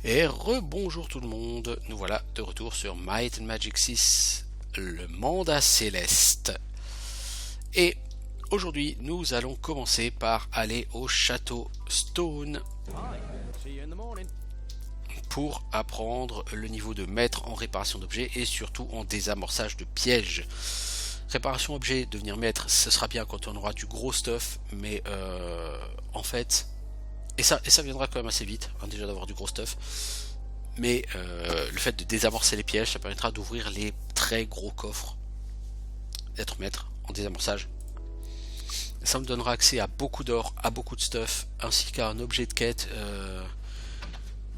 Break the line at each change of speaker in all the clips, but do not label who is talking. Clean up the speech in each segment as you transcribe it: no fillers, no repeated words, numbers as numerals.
Et rebonjour tout le monde, nous voilà de retour sur Might and Magic 6, le mandat céleste. Et aujourd'hui, nous allons commencer par aller au château Stone pour apprendre le niveau de maître en réparation d'objets et surtout en désamorçage de pièges. Réparation objet, devenir maître, ce sera bien quand on aura du gros stuff, mais en fait... Et ça viendra quand même assez vite, hein, déjà d'avoir du gros stuff. Mais le fait de désamorcer les pièges, ça permettra d'ouvrir les très gros coffres. D'être maître en désamorçage. Ça me donnera accès à beaucoup d'or, à beaucoup de stuff, ainsi qu'à un objet de quête.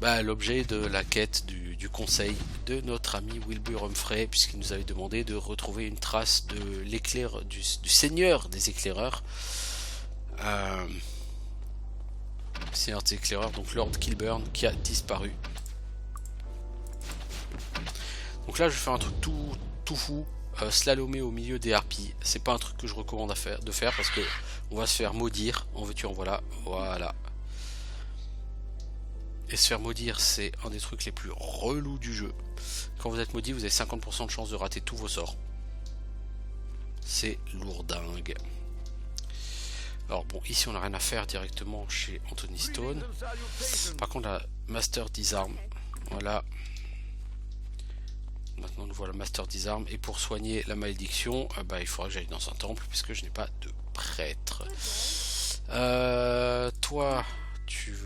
L'objet de la quête du conseil de notre ami Wilbur Humphrey, puisqu'il nous avait demandé de retrouver une trace de l'éclair du seigneur des éclaireurs. Seigneur des éclaireurs, donc Lord Kilburn, qui a disparu. Donc là je vais faire un truc tout fou, slalomer au milieu des harpies. C'est pas un truc que je recommande de faire parce que on va se faire maudire, en veux-tu en voilà. Et se faire maudire, c'est un des trucs les plus relous du jeu. Quand vous êtes maudit, vous avez 50% de chance de rater tous vos sorts. C'est lourdingue. Alors bon, ici on n'a rien à faire directement chez Anthony Stone. Par contre la Master Disarm, voilà. Maintenant nous voilà Master Disarm. Et pour soigner la malédiction, il faudra que j'aille dans un temple puisque je n'ai pas de prêtre. Toi, tu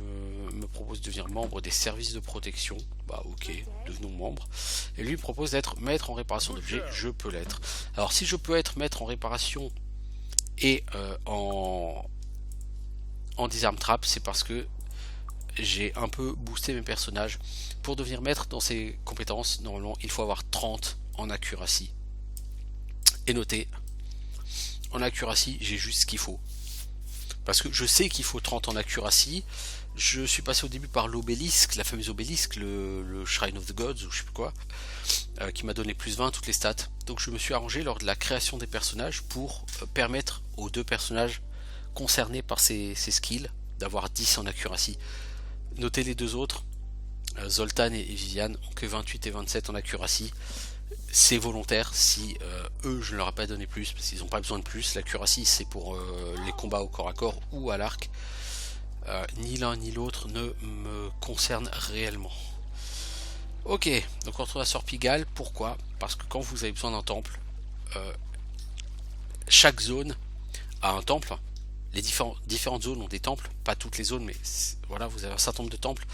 me proposes de devenir membre des services de protection. Bah ok, devenons membre. Et lui propose d'être maître en réparation d'objets. Je peux l'être. Alors si je peux être maître en réparation et en disarm trap, c'est parce que j'ai un peu boosté mes personnages. Pour devenir maître dans ces compétences, normalement il faut avoir 30 en accuracy. Et notez, en accuracy j'ai juste ce qu'il faut. Parce que je sais qu'il faut 30 en accuracy. Je suis passé au début par l'obélisque, la fameuse obélisque, le Shrine of the Gods ou je sais plus quoi, qui m'a donné plus 20 à toutes les stats. Donc je me suis arrangé lors de la création des personnages pour permettre aux deux personnages concernés par ces skills d'avoir 10 en accuracy. Notez les deux autres, Zoltan et Viviane ont que 28 et 27 en accuracy. C'est volontaire, si eux je ne leur ai pas donné plus parce qu'ils n'ont pas besoin de plus. L'accuracy c'est pour les combats au corps à corps ou à l'arc. Ni l'un ni l'autre ne me concerne réellement. Ok, donc on retrouve la sœur Pigalle. Pourquoi? Parce que quand vous avez besoin d'un temple, chaque zone a un temple. Les différentes zones ont des temples, pas toutes les zones, mais voilà, vous avez un certain nombre de temples.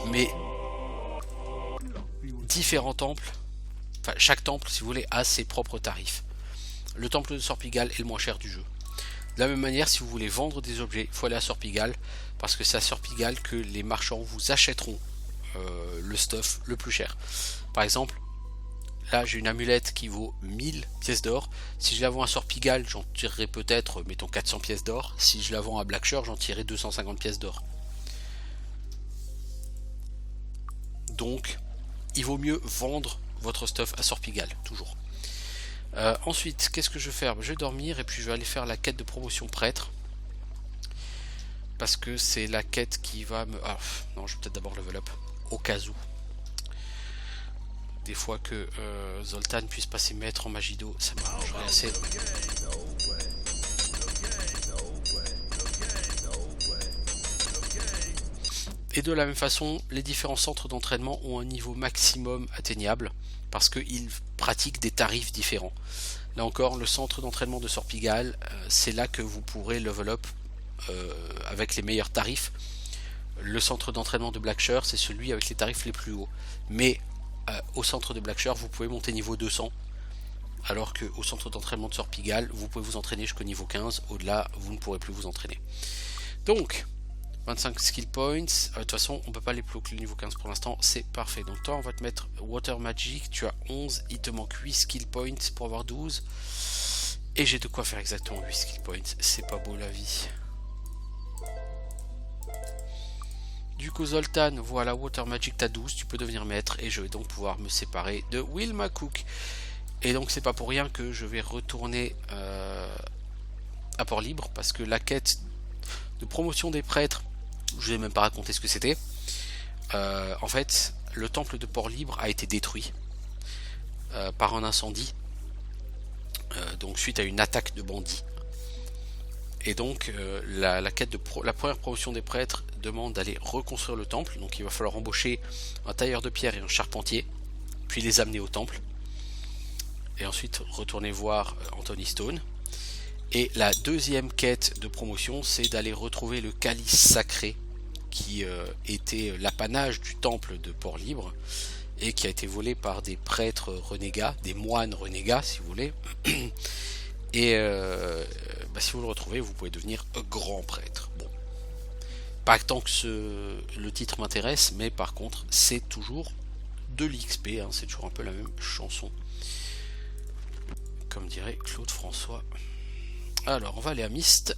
Mais différents temples, enfin chaque temple, si vous voulez, a ses propres tarifs. Le temple de Sœur Pigalle est le moins cher du jeu. De la même manière, si vous voulez vendre des objets, il faut aller à Sœur Pigalle, parce que c'est à Sœur Pigalle que les marchands vous achèteront le stuff le plus cher. Par exemple, là j'ai une amulette qui vaut 1000 pièces d'or. Si je la vends à Sœur Pigalle, j'en tirerai peut-être, mettons 400 pièces d'or. Si je la vends à Blackshire, j'en tirerai 250 pièces d'or. Donc, il vaut mieux vendre votre stuff à Sœur Pigalle, toujours. Ensuite, qu'est-ce que je vais faire? Je vais dormir et puis je vais aller faire la quête de promotion prêtre. Parce que c'est la quête qui va me... Ah, non, je vais peut-être d'abord level up. Au cas où. Des fois que Zoltan puisse passer maître en magie d'eau, ça m'arrangerait assez. Et de la même façon, les différents centres d'entraînement ont un niveau maximum atteignable parce qu'ils pratiquent des tarifs différents. Là encore, le centre d'entraînement de Sœur Pigalle, c'est là que vous pourrez level up avec les meilleurs tarifs. Le centre d'entraînement de Blackshire, c'est celui avec les tarifs les plus hauts. Mais au centre de Blackshire, vous pouvez monter niveau 200. Alors qu'au centre d'entraînement de Sœur Pigalle, vous pouvez vous entraîner jusqu'au niveau 15. Au-delà, vous ne pourrez plus vous entraîner. Donc, 25 skill points. De toute façon, on peut pas aller plus haut que le niveau 15 pour l'instant. C'est parfait. Donc toi, on va te mettre Water Magic. Tu as 11. Il te manque 8 skill points pour avoir 12. Et j'ai de quoi faire exactement 8 skill points. C'est pas beau la vie. Du coup, Zoltan, voilà, Water Magic, t'as 12. Tu peux devenir maître. Et je vais donc pouvoir me séparer de Wilma Cook. Et donc, c'est pas pour rien que je vais retourner à Port-Libre. Parce que la quête de promotion des prêtres, je vais même pas raconter ce que c'était. en fait, le temple de Port-Libre a été détruit par un incendie, donc suite à une attaque de bandits. Et donc la quête de la première promotion des prêtres demande d'aller reconstruire le temple. Donc il va falloir embaucher un tailleur de pierre et un charpentier, puis les amener au temple. Et ensuite retourner voir Anthony Stone. Et la deuxième quête de promotion, c'est d'aller retrouver le calice sacré qui était l'apanage du temple de Port-Libre et qui a été volé par des prêtres renégats, des moines renégats si vous voulez. Et si vous le retrouvez, vous pouvez devenir grand prêtre. Bon, pas tant que le titre m'intéresse, mais par contre, c'est toujours de l'XP, hein, c'est toujours un peu la même chanson. Comme dirait Claude François. Alors, on va aller à Myst.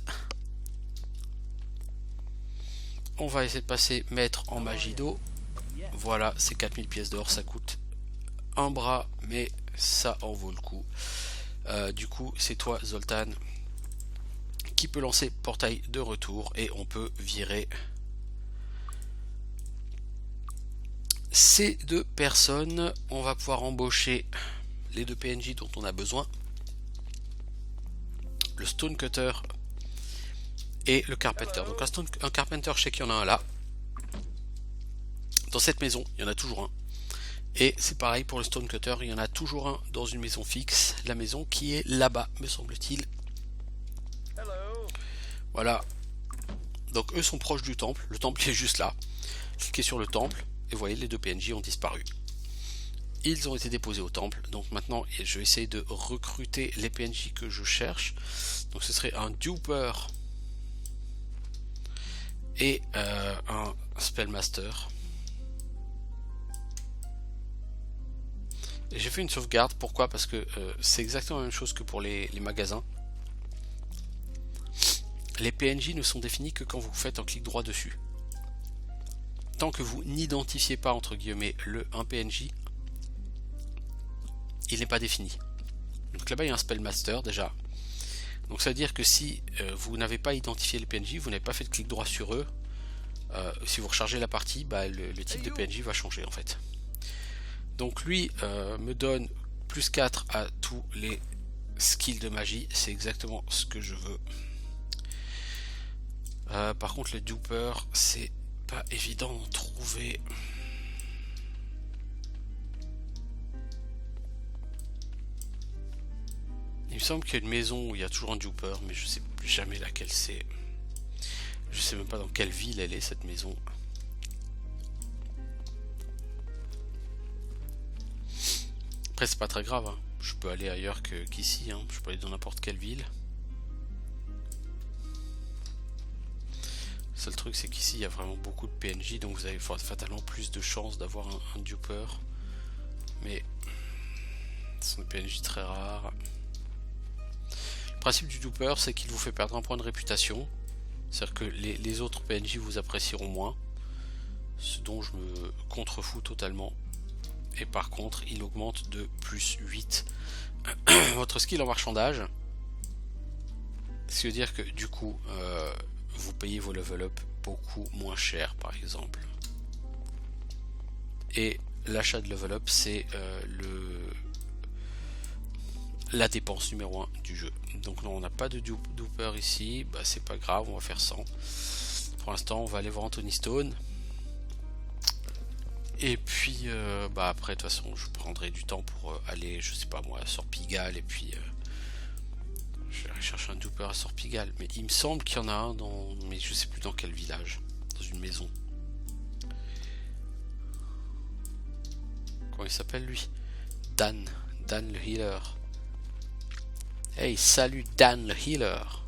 On va essayer de passer maître en magie d'eau. Voilà, c'est 4000 pièces d'or, ça coûte un bras, mais ça en vaut le coup. Du coup, c'est toi, Zoltan, qui peut lancer portail de retour et on peut virer ces deux personnes. On va pouvoir embaucher les deux PNJ dont on a besoin, le Stonecutter et le Carpenter. Donc un Carpenter, je sais qu'il y en a un là. Dans cette maison, il y en a toujours un. Et c'est pareil pour le Stonecutter, il y en a toujours un dans une maison fixe, la maison qui est là-bas, me semble-t-il. Voilà. Donc eux sont proches du temple, le temple est juste là. Cliquez sur le temple, et vous voyez, les deux PNJ ont disparu. Ils ont été déposés au temple, donc maintenant je vais essayer de recruter les PNJ que je cherche. Donc ce serait un Duper et un Spellmaster. J'ai fait une sauvegarde, pourquoi? Parce que c'est exactement la même chose que pour les magasins. Les PNJ ne sont définis que quand vous faites un clic droit dessus. Tant que vous n'identifiez pas entre guillemets un PNJ, il n'est pas défini. Donc là-bas il y a un Spellmaster déjà. Donc ça veut dire que si vous n'avez pas identifié les PNJ, vous n'avez pas fait de clic droit sur eux, si vous rechargez la partie, le type de PNJ va changer en fait. Donc lui me donne plus 4 à tous les skills de magie, c'est exactement ce que je veux. Par contre le Duper, c'est pas évident d'en trouver. Il me semble qu'il y a une maison où il y a toujours un Duper, mais je sais plus jamais laquelle c'est. Je sais même pas dans quelle ville elle est cette maison. Après c'est pas très grave, hein. Je peux aller ailleurs qu'ici, hein. Je peux aller dans n'importe quelle ville. Le seul truc c'est qu'ici il y a vraiment beaucoup de PNJ, donc vous avez fatalement plus de chances d'avoir un Duper. Mais ce sont des PNJ très rares. Le principe du Duper, c'est qu'il vous fait perdre un point de réputation. C'est-à-dire que les autres PNJ vous apprécieront moins. Ce dont je me contrefous totalement. Et par contre, il augmente de plus 8 votre skill en marchandage. Ce qui veut dire que du coup, vous payez vos level up beaucoup moins cher par exemple. Et l'achat de level up, c'est la dépense numéro 1 du jeu. Donc non, on n'a pas de duper ici, c'est pas grave, on va faire 100. Pour l'instant, on va aller voir Anthony Stone. Et puis après de toute façon je prendrai du temps pour aller, je sais pas moi, à Sorpigal, et puis je vais aller chercher un duper à Sorpigal. Mais il me semble qu'il y en a un mais je sais plus dans quel village, dans une maison. Comment il s'appelle lui? Dan le healer. Hey, salut Dan le healer.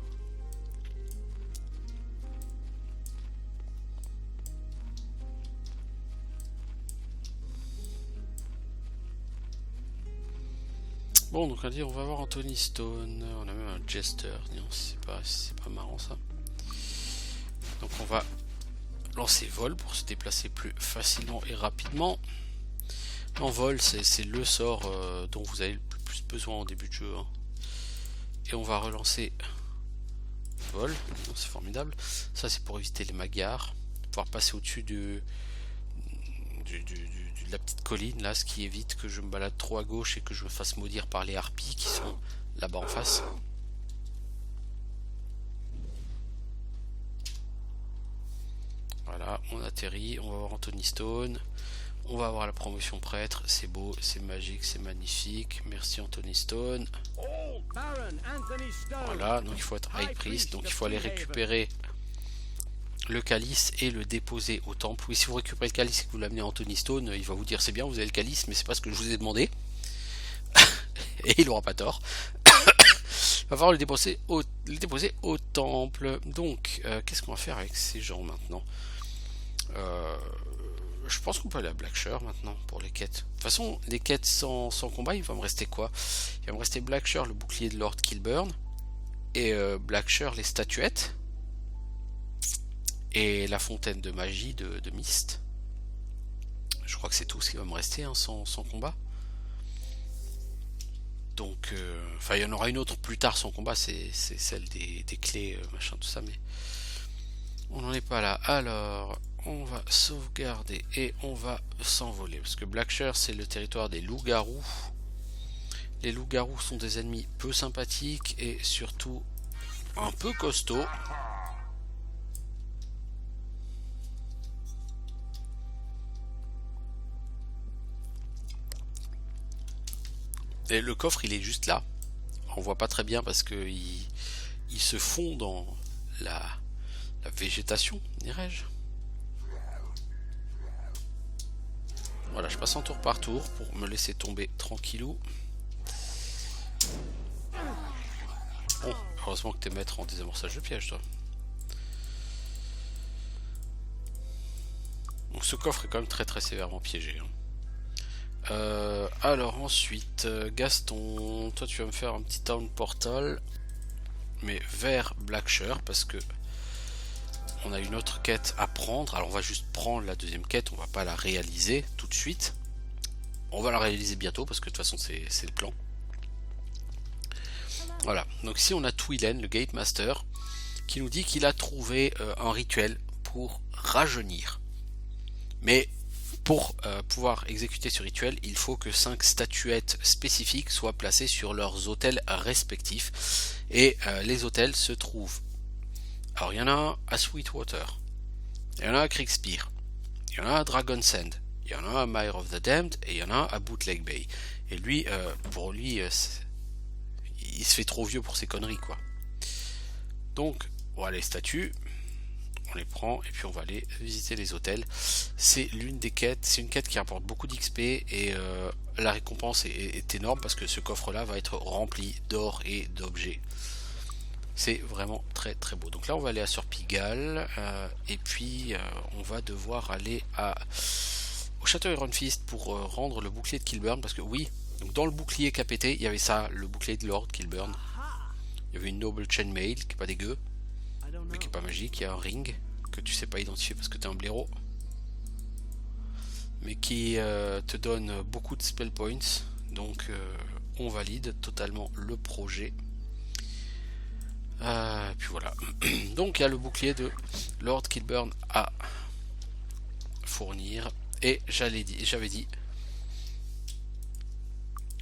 Bon, donc on va dire, on va voir Anthony Stone. On a même un Jester. Non, c'est pas marrant ça. Donc on va lancer vol pour se déplacer plus facilement et rapidement. En vol, c'est le sort dont vous avez le plus besoin au début de jeu, hein. Et on va relancer vol. C'est formidable. Ça c'est pour éviter les magars, pouvoir passer au-dessus de la petite colline là, ce qui évite que je me balade trop à gauche et que je me fasse maudire par les harpies qui sont là-bas en face. Voilà, on atterrit, on va voir Anthony Stone, on va avoir la promotion prêtre, c'est beau, c'est magique, c'est magnifique, merci Anthony Stone. Voilà, donc il faut être High Priest, donc il faut aller récupérer le calice et le déposer au temple. Oui, si vous récupérez le calice et que vous l'amenez à Anthony Stone, il va vous dire c'est bien, vous avez le calice, mais c'est pas ce que je vous ai demandé. Et il aura pas tort. Il va falloir le déposer au temple. Donc, qu'est-ce qu'on va faire avec ces gens maintenant? Je pense qu'on peut aller à Blackshire maintenant pour les quêtes. De toute façon, les quêtes sans combat, il va me rester quoi? Il va me rester Blackshire, le bouclier de Lord Kilburn, et Blackshire, les statuettes, et la fontaine de magie de Mist. Je crois que c'est tout ce qui va me rester hein, sans combat. Donc, enfin, il y en aura une autre plus tard sans combat, c'est celle des clés, machin, tout ça, mais on n'en est pas là. Alors, on va sauvegarder et on va s'envoler, parce que Blackshire, c'est le territoire des loups-garous. Les loups-garous sont des ennemis peu sympathiques et surtout un peu costauds. Et le coffre il est juste là. On voit pas très bien parce que il se fond dans la végétation, dirais-je. Voilà, je passe en tour par tour pour me laisser tomber tranquillou. Bon, heureusement que t'es maître en désamorçage de piège, toi. Donc ce coffre est quand même très sévèrement piégé. Hein. Alors ensuite, Gaston, toi tu vas me faire un petit town portal, mais vers Blackshire parce que on a une autre quête à prendre. Alors on va juste prendre la deuxième quête, on va pas la réaliser tout de suite. On va la réaliser bientôt parce que de toute façon c'est le plan. Voilà, donc ici on a Twilen, le Gate Master, qui nous dit qu'il a trouvé un rituel pour rajeunir. Mais pour pouvoir exécuter ce rituel, il faut que 5 statuettes spécifiques soient placées sur leurs autels respectifs. Et les autels se trouvent. Alors il y en a un à Sweetwater, il y en a un à Kriegspire, il y en a un à Dragon's End, il y en a un à Mire of the Damned et il y en a un à Bootleg Bay. Et lui, pour lui, il se fait trop vieux pour ces conneries quoi. Donc voilà les statues. On les prend et puis on va aller visiter les hôtels. C'est l'une des quêtes, c'est une quête qui rapporte beaucoup d'XP et la récompense est énorme parce que ce coffre là va être rempli d'or et d'objets. C'est vraiment très beau. Donc là on va aller à Surpigal et puis on va devoir aller au château Ironfist pour rendre le bouclier de Kilburn parce que oui, donc dans le bouclier qu'a pété, il y avait ça, le bouclier de Lord Kilburn. Il y avait une Noble Chainmail qui est pas dégueu. Mais qui est pas magique, il y a un ring que tu sais pas identifier parce que tu es un blaireau, mais qui te donne beaucoup de spell points, donc on valide totalement le projet. Puis voilà, donc il y a le bouclier de Lord Kilburn à fournir, et j'avais dit,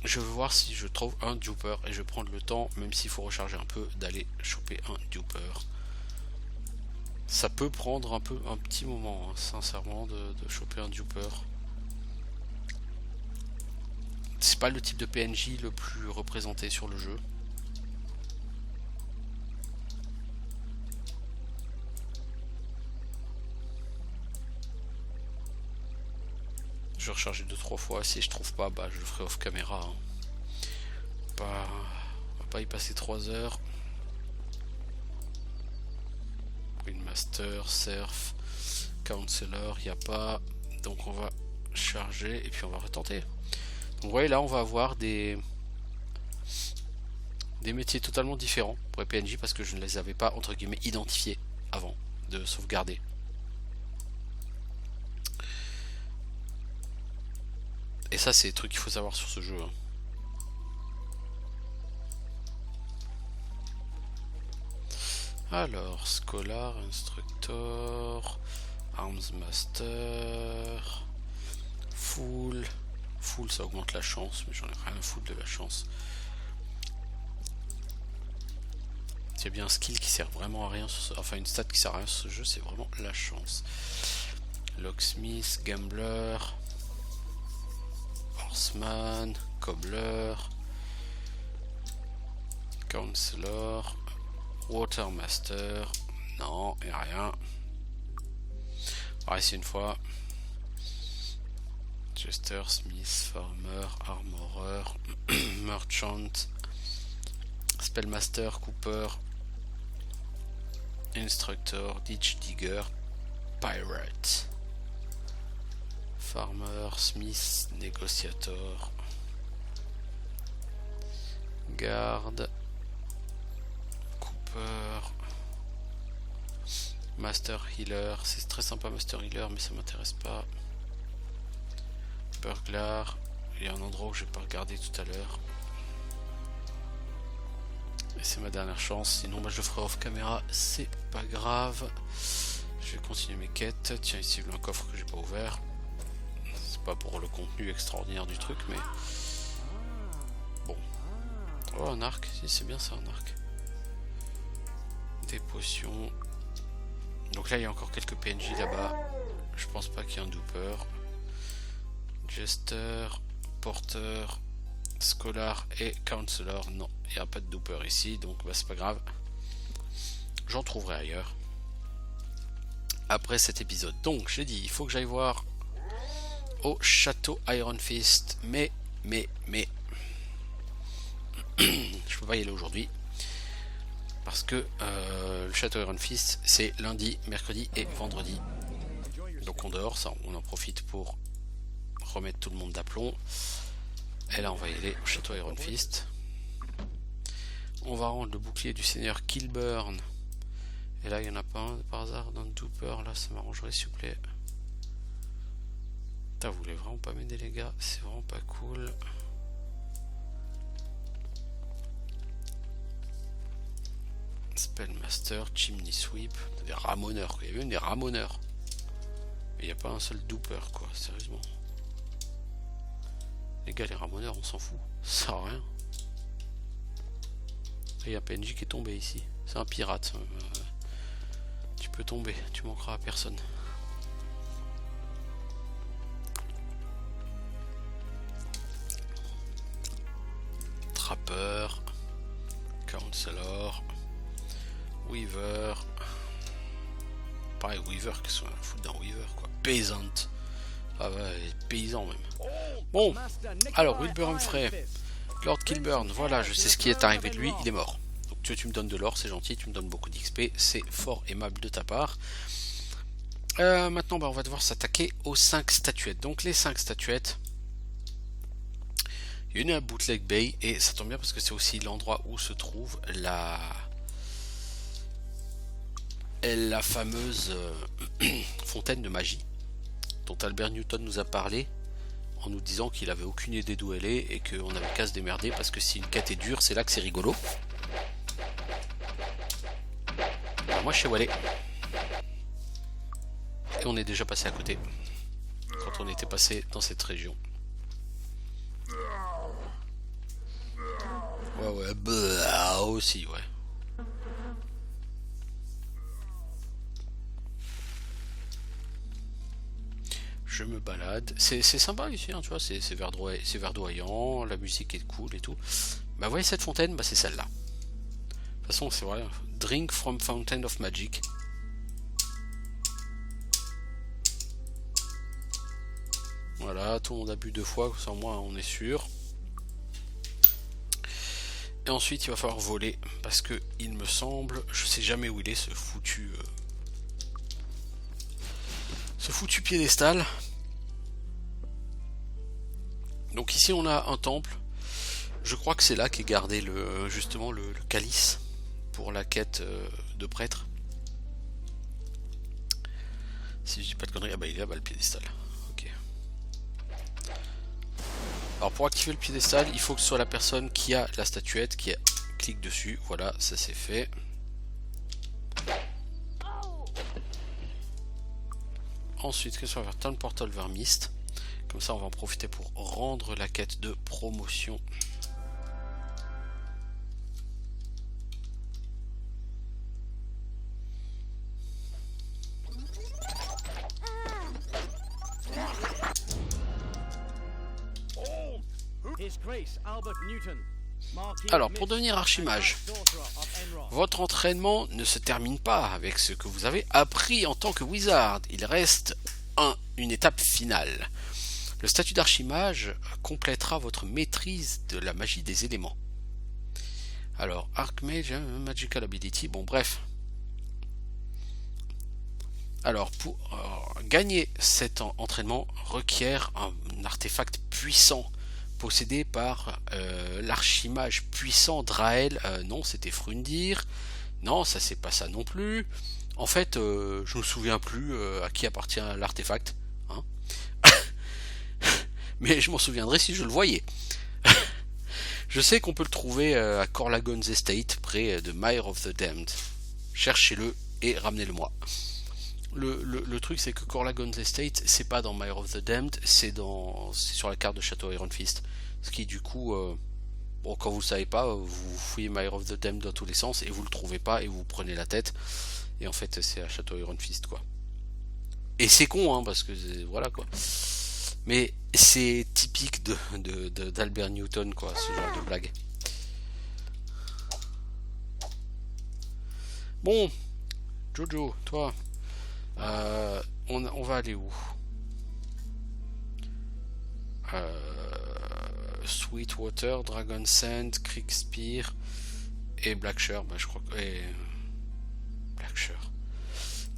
je veux voir si je trouve un duper, et je vais prendre le temps, même s'il faut recharger un peu, d'aller choper un duper. Ça peut prendre un petit moment, hein, sincèrement, de choper un duper. C'est pas le type de PNJ le plus représenté sur le jeu. Je vais recharger 2-3 fois. Si je trouve pas, bah je le ferai off caméra. Hein. On va pas y passer 3 heures. Master, Surf, Counselor, il n'y a pas. Donc on va charger et puis on va retenter. Donc vous voyez là on va avoir des métiers totalement différents pour les PNJ parce que je ne les avais pas entre guillemets identifiés avant de sauvegarder. Et ça c'est des trucs qu'il faut savoir sur ce jeu. Hein. Alors, Scholar, Instructor, Arms Master, full. Full, ça augmente la chance, mais j'en ai rien à foutre de la chance. C'est bien un skill qui sert vraiment à rien, enfin une stat qui sert à rien sur ce jeu, c'est vraiment la chance. Locksmith, Gambler, Horseman, Cobbler, Counselor, Watermaster, non, et rien. On va essayer une fois. Jester, Smith, Farmer, Armorer, Merchant, Spellmaster, Cooper, Instructor, Ditch Digger, Pirate, Farmer, Smith, Négociator, Garde, Cooper, Master Healer. C'est très sympa Master Healer, mais ça m'intéresse pas. Burglar, il y a un endroit où j'ai pas regardé tout à l'heure. Et c'est ma dernière chance, sinon moi je le ferai off caméra, c'est pas grave. Je vais continuer mes quêtes. Tiens, ici un coffre que j'ai pas ouvert. C'est pas pour le contenu extraordinaire du truc, mais bon. Oh, un arc, si c'est bien ça, un arc. Des potions. Donc là il y a encore quelques PNJ là-bas. Je pense pas qu'il y ait un duper. Jester, Porter, Scholar et Counselor. Non, il n'y a pas de duper ici, donc bah, c'est pas grave. J'en trouverai ailleurs. Après cet épisode. Donc j'ai dit, il faut que j'aille voir au château Iron Fist. Mais je peux pas y aller aujourd'hui. Parce que le château Iron Fist, c'est lundi, mercredi et vendredi. Donc on dort, ça, on en profite pour remettre tout le monde d'aplomb. Et là on va y aller au château Iron Fist. On va rendre le bouclier du seigneur Kilburn. Et là il n'y en a pas un par hasard dans le duper. Là ça m'arrangerait s'il vous plaît. Putain, vous voulez vraiment pas m'aider les gars, c'est vraiment pas cool. Spellmaster, Chimney Sweep, des ramoneurs, il y a même des ramoneurs. Mais il n'y a pas un seul duper quoi, sérieusement. Les gars, les ramoneurs, on s'en fout. Ça sert à rien. Il y a un PNJ qui est tombé ici. C'est un pirate. Tu peux tomber, tu manqueras à personne. Trapper. Counselor. Weaver. Pareil, Weaver, qu'est-ce qu'on a à foutre dans Weaver quoi. Peasant. Ah ouais, paysan même. Bon, alors Wilbur Humphrey, Lord Kilburn, voilà, je sais ce qui est arrivé de lui, il est mort. Donc tu me donnes de l'or, c'est gentil, tu me donnes beaucoup d'XP, c'est fort aimable de ta part. Maintenant, on va devoir s'attaquer aux 5 statuettes. Donc les 5 statuettes, il y a une à Bootleg Bay, et ça tombe bien parce que c'est aussi l'endroit où se trouve la fameuse fontaine de magie dont Albert Newton nous a parlé en nous disant qu'il avait aucune idée d'où elle est et qu'on avait qu'à se démerder parce que si une quête est dure, c'est là que c'est rigolo. Alors moi je sais où elle est. Et on est déjà passé à côté quand on était passé dans cette région. Ouais, bah aussi, ouais. Je me balade, c'est sympa ici, hein, tu vois, c'est verdoyant, la musique est cool et tout. Bah vous voyez cette fontaine, bah c'est celle-là. De toute façon c'est vrai, Drink from Fountain of Magic. Voilà, tout le monde a bu 2 fois, sans moi on est sûr. Et ensuite il va falloir voler, parce que il me semble, je sais jamais où il est ce foutu piédestal. Donc ici on a un temple. Je crois que c'est là qu'est gardé justement le calice pour la quête de prêtre. Si je dis pas de conneries, ah bah il est là-bas le piédestal. Ok. Alors pour activer le piédestal, il faut que ce soit la personne qui a la statuette qui clique dessus. Voilà, ça c'est fait. Ensuite, qu'est-ce qu'on va faire? Turn portal vers Mist. Comme ça, on va en profiter pour rendre la quête de promotion. Alors, pour devenir archimage, votre entraînement ne se termine pas avec ce que vous avez appris en tant que wizard. Il reste une étape finale. Le statut d'archimage complétera votre maîtrise de la magie des éléments. Alors, Archmage, Magical Ability, bon bref. Alors, pour gagner cet entraînement requiert un artefact puissant possédé par l'archimage puissant Drael. Non, c'était Frundir. Non, ça c'est pas ça non plus. En fait, je me souviens plus à qui appartient l'artefact. Hein. Mais je m'en souviendrai si je le voyais. Je sais qu'on peut le trouver à Corlagon's Estate, près de Mire of the Damned. Cherchez-le et ramenez-le-moi. Le truc, c'est que Corlagon's Estate, c'est pas dans Mire of the Damned, c'est sur la carte de Château Iron Fist. Ce qui, du coup, bon, quand vous le savez pas, vous fouillez Mire of the Damned dans tous les sens et vous le trouvez pas et vous prenez la tête. Et en fait, c'est à Château Iron Fist, quoi. Et c'est con, hein, parce que voilà, quoi. Mais c'est typique d'Albert Newton, quoi, ce genre de blague. Bon, Jojo, toi, on va aller où? Sweetwater, Dragon Sand, Kriegspire et Blackshire, bah, je crois que... Blackshire.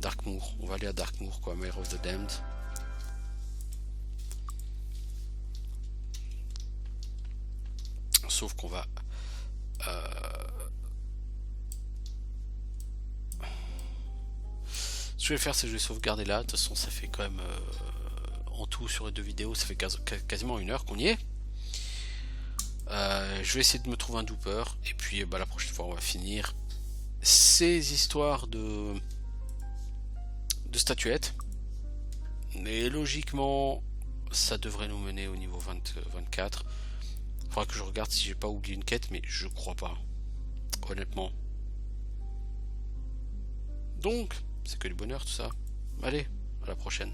Darkmoor, on va aller à Darkmoor, quoi, Mire of the Damned. Sauf qu'on va... Ce que je vais faire, c'est que je vais sauvegarder là. De toute façon, ça fait quand même... en tout, sur les deux vidéos, ça fait quasiment 1 heure qu'on y est. Je vais essayer de me trouver un duper. Et puis, la prochaine fois, on va finir ces histoires de statuettes. Mais logiquement, ça devrait nous mener au niveau 24. Il faudra que je regarde si j'ai pas oublié une quête, mais je crois pas. Honnêtement. Donc, c'est que du bonheur tout ça. Allez, à la prochaine.